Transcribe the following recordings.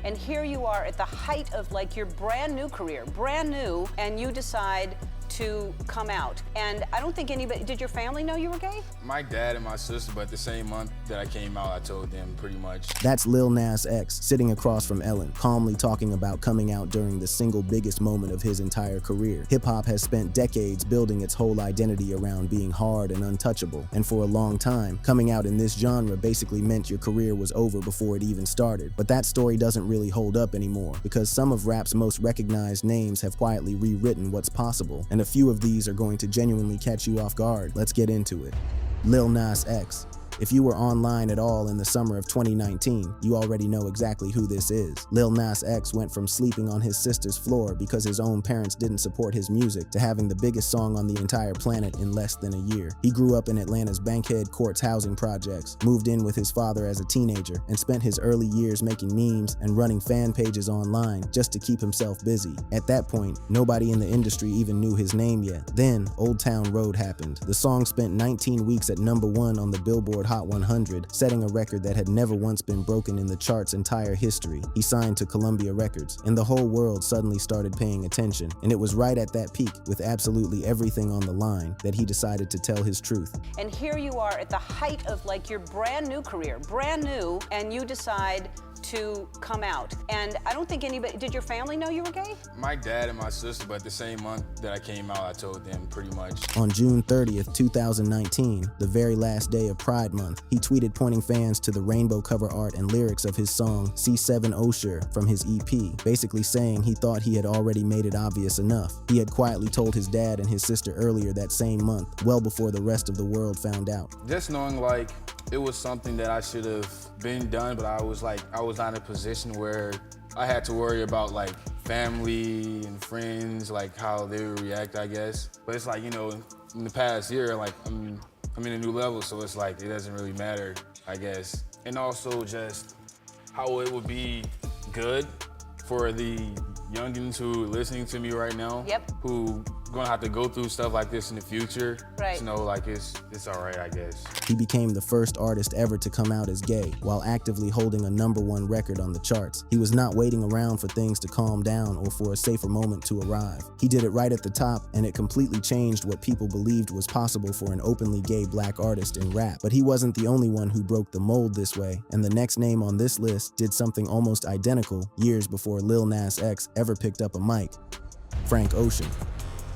And here you are at the height of like your brand new career, brand new, and you decide to come out. And I don't think anybody, did your family know you were gay? My dad and my sister, but the same month that I came out, I told them pretty much. That's Lil Nas X sitting across from Ellen, calmly talking about coming out during the single biggest moment of his entire career. Hip-hop has spent decades building its whole identity around being hard and untouchable, and for a long time, coming out in this genre basically meant your career was over before it even started. But that story doesn't really hold up anymore, because some of rap's most recognized names have quietly rewritten what's possible, and a few of these are going to genuinely catch you off guard. Let's get into it. Lil Nas X. If you were online at all in the summer of 2019, you already know exactly who this is. Lil Nas X went from sleeping on his sister's floor because his own parents didn't support his music to having the biggest song on the entire planet in less than a year. He grew up in Atlanta's Bankhead Courts housing projects, moved in with his father as a teenager, and spent his early years making memes and running fan pages online just to keep himself busy. At that point, nobody in the industry even knew his name yet. Then, Old Town Road happened. The song spent 19 weeks at #1 on the Billboard Hot 100, setting a record that had never once been broken in the chart's entire history. He signed to Columbia Records, and the whole world suddenly started paying attention. And it was right at that peak, with absolutely everything on the line, that he decided to tell his truth. And here you are at the height of like your brand new career, brand new, and you decide to come out. And I don't think anybody, did your family know you were gay? My dad and my sister, but the same month that I came out, I told them pretty much. On June 30th, 2019, the very last day of Pride Month, he tweeted pointing fans to the rainbow cover art and lyrics of his song C7 Osher from his EP, basically saying he thought he had already made it obvious enough. He had quietly told his dad and his sister earlier that same month, well before the rest of the world found out. Just knowing like it was something that I should have been done, but I was not in a position where I had to worry about like family and friends, like how they would react, I guess. But it's like, you know, in the past year, like I'm in a new level, so it's like it doesn't really matter, I guess. And also just how it would be good for the youngins who are listening to me right now, who gonna have to go through stuff like this in the future. Right. You know, like it's all right, I guess. He became the first artist ever to come out as gay, while actively holding a #1 record on the charts. He was not waiting around for things to calm down or for a safer moment to arrive. He did it right at the top, and it completely changed what people believed was possible for an openly gay black artist in rap. But he wasn't the only one who broke the mold this way, and the next name on this list did something almost identical years before Lil Nas X ever picked up a mic: Frank Ocean.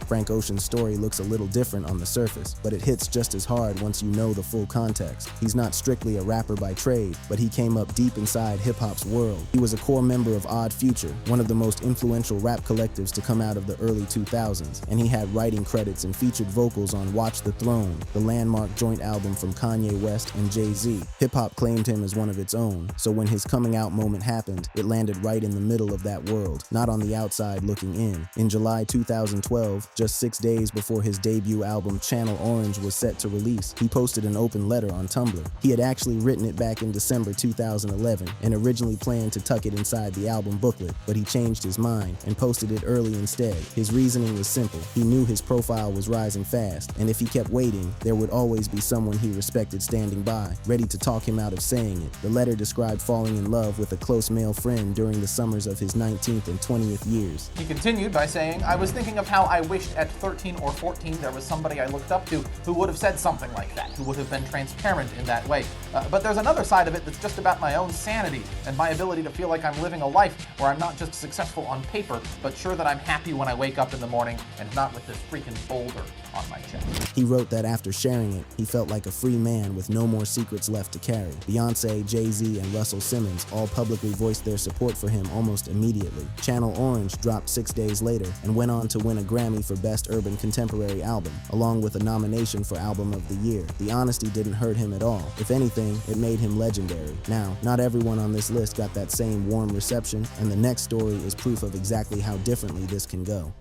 Frank Ocean's story looks a little different on the surface, but it hits just as hard once you know the full context. He's not strictly a rapper by trade, but he came up deep inside hip-hop's world. He was a core member of Odd Future, one of the most influential rap collectives to come out of the early 2000s, and he had writing credits and featured vocals on Watch the Throne, the landmark joint album from Kanye West and Jay-Z. Hip-hop claimed him as one of its own, so when his coming out moment happened, it landed right in the middle of that world, not on the outside looking in. In July 2012, just 6 days before his debut album Channel Orange was set to release, he posted an open letter on Tumblr. He had actually written it back in December 2011 and originally planned to tuck it inside the album booklet, but he changed his mind and posted it early instead. His reasoning was simple. He knew his profile was rising fast, and if he kept waiting, there would always be someone he respected standing by, ready to talk him out of saying it. The letter described falling in love with a close male friend during the summers of his 19th and 20th years. He continued by saying, "I was thinking of how I wished at 13 or 14 there was somebody I looked up to who would have said something like that, who would have been transparent in that way. But there's another side of it that's just about my own sanity and my ability to feel like I'm living a life where I'm not just successful on paper, but sure that I'm happy when I wake up in the morning and not with this freaking boulder on my chest." He wrote that after sharing it, he felt like a free man with no more secrets left to carry. Beyoncé, Jay-Z, and Russell Simmons all publicly voiced their support for him almost immediately. Channel Orange dropped 6 days later and went on to win a Grammy for Best Urban Contemporary Album, along with a nomination for Album of the Year. The honesty didn't hurt him at all. If anything, it made him legendary. Now, not everyone on this list got that same warm reception, and the next story is proof of exactly how differently this can go.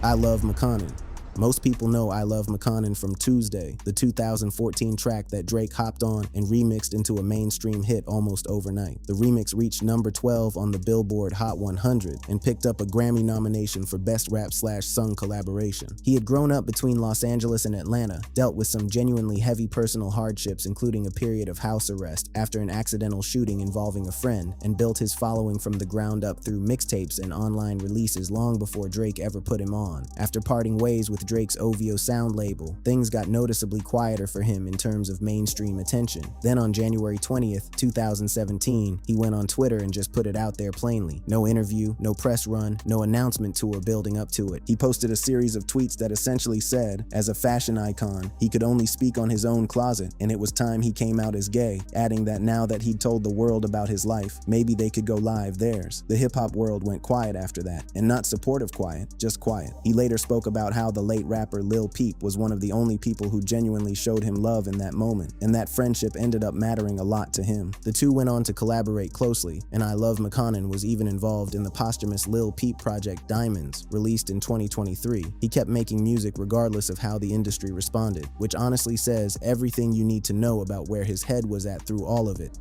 I Love McConnell. Most people know I Love McConaughey from Tuesday, the 2014 track that Drake hopped on and remixed into a mainstream hit almost overnight. The remix reached number 12 on the Billboard Hot 100 and picked up a Grammy nomination for Best Rap/Sung Collaboration. He had grown up between Los Angeles and Atlanta, dealt with some genuinely heavy personal hardships, including a period of house arrest after an accidental shooting involving a friend, and built his following from the ground up through mixtapes and online releases long before Drake ever put him on. After parting ways with Drake's OVO sound label, things got noticeably quieter for him in terms of mainstream attention. Then on January 20th, 2017, he went on Twitter and just put it out there plainly. No interview, no press run, no announcement tour building up to it. He posted a series of tweets that essentially said, as a fashion icon, he could only speak on his own closet, and it was time he came out as gay, adding that now that he'd told the world about his life, maybe they could go live theirs. The hip-hop world went quiet after that, and not supportive quiet, just quiet. He later spoke about how the late rapper Lil Peep was one of the only people who genuinely showed him love in that moment, and that friendship ended up mattering a lot to him. The two went on to collaborate closely, and I Love McConaughey was even involved in the posthumous Lil Peep project Diamonds, released in 2023. He kept making music regardless of how the industry responded, which honestly says everything you need to know about where his head was at through all of it.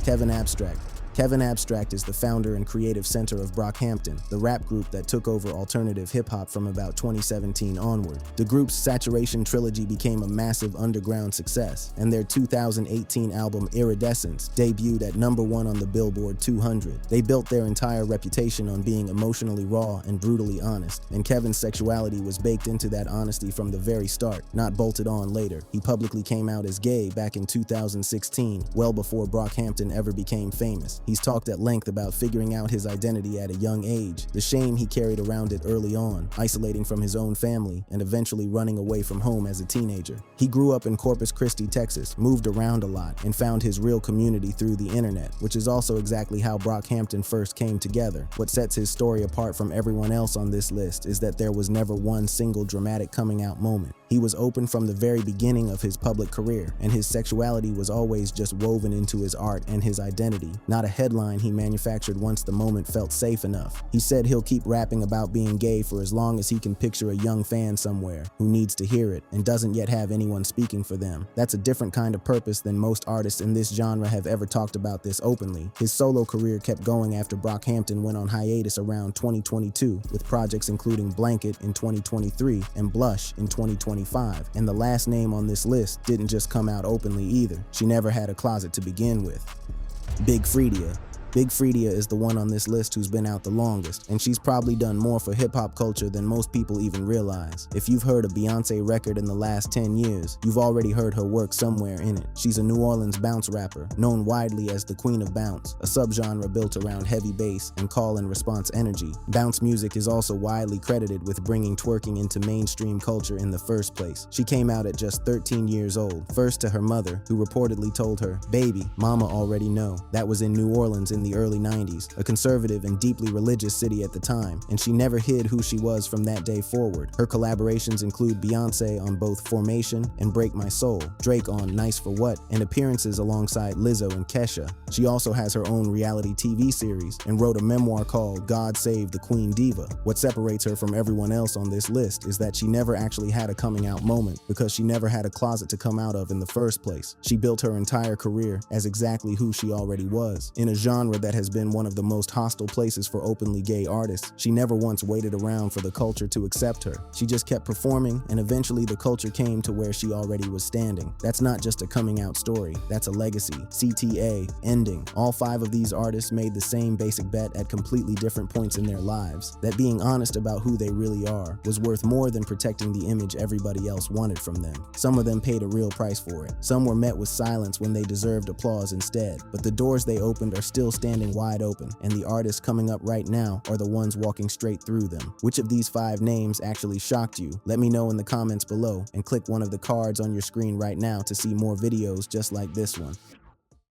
Kevin Abstract. Kevin Abstract is the founder and creative center of Brockhampton, the rap group that took over alternative hip-hop from about 2017 onward. The group's Saturation trilogy became a massive underground success, and their 2018 album Iridescence debuted at #1 on the Billboard 200. They built their entire reputation on being emotionally raw and brutally honest, and Kevin's sexuality was baked into that honesty from the very start, not bolted on later. He publicly came out as gay back in 2016, well before Brockhampton ever became famous. He's talked at length about figuring out his identity at a young age, the shame he carried around it early on, isolating from his own family, and eventually running away from home as a teenager. He grew up in Corpus Christi, Texas, moved around a lot, and found his real community through the internet, which is also exactly how Brockhampton first came together. What sets his story apart from everyone else on this list is that there was never one single dramatic coming out moment. He was open from the very beginning of his public career, and his sexuality was always just woven into his art and his identity, not a headline he manufactured once the moment felt safe enough. He said he'll keep rapping about being gay for as long as he can picture a young fan somewhere who needs to hear it and doesn't yet have anyone speaking for them. That's a different kind of purpose than most artists in this genre have ever talked about this openly. His solo career kept going after Brockhampton went on hiatus around 2022, with projects including Blanket in 2023 and Blush in 2025. And the last name on this list didn't just come out openly either. She never had a closet to begin with. Big Freedia. Big Freedia is the one on this list who's been out the longest, and she's probably done more for hip-hop culture than most people even realize. If you've heard a Beyonce record in the last 10 years, you've already heard her work somewhere in it. She's a New Orleans bounce rapper, known widely as the Queen of Bounce, a subgenre built around heavy bass and call-and-response energy. Bounce music is also widely credited with bringing twerking into mainstream culture in the first place. She came out at just 13 years old, first to her mother, who reportedly told her, "Baby, mama already know." That was in New Orleans in the early 90s, a conservative and deeply religious city at the time, and she never hid who she was from that day forward. Her collaborations include Beyonce on both Formation and Break My Soul, Drake on Nice for What, and appearances alongside Lizzo and Kesha. She also has her own reality TV series and wrote a memoir called God Save the Queen Diva. What separates her from everyone else on this list is that she never actually had a coming out moment because she never had a closet to come out of in the first place. She built her entire career as exactly who she already was, in a genre that has been one of the most hostile places for openly gay artists. She never once waited around for the culture to accept her. She just kept performing, and eventually the culture came to where she already was standing. That's not just a coming out story, that's a legacy. CTA, ending. All 5 of these artists made the same basic bet at completely different points in their lives, that being honest about who they really are was worth more than protecting the image everybody else wanted from them. Some of them paid a real price for it. Some were met with silence when they deserved applause instead, but the doors they opened are still standing wide open, and the artists coming up right now are the ones walking straight through them. Which of these 5 names actually shocked you? Let me know in the comments below, and click one of the cards on your screen right now to see more videos just like this one.